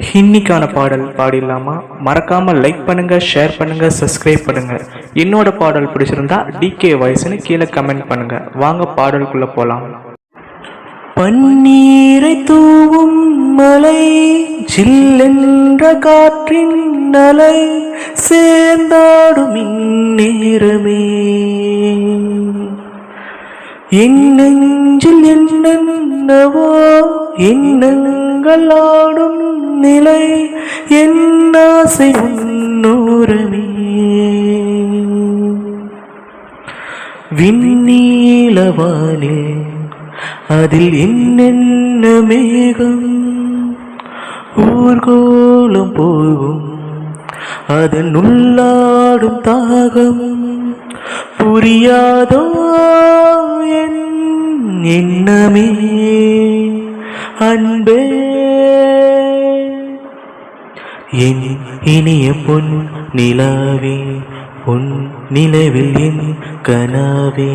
இன்னிக்கான பாடல் பாடிடலாமா? மறக்காம லைக் பண்ணுங்க, ஷேர் பண்ணுங்க, சப்ஸ்கிரைப் பண்ணுங்க. என்னோட பாடல் பிடிச்சிருந்தா டிகே வாய்ஸ்னு கீழே கமெண்ட் பண்ணுங்க. வாங்க பாடலுக்குள்ள போலாம். பன்னீரை தூவும் மலை, ஜில்லென்ற காற்றின் அலை, சேர்ந்தாடும் இந்நேரமே என் நெஞ்சில் என்னென்னவோ எண்ணங்கள் ஆடும் நிலை, என் ஆசை உன்னோரமே. விண்ணீலவானில் அதில் என்னென்ன மேகம், ஊர்கோலம் போகும் அதன் உள்ளாடும் தாகம், புரியாதோ என் எண்ணமே அன்பே. என் இனிய பொன் நிலாவே, பொன் நிலவில் என் கனாவே.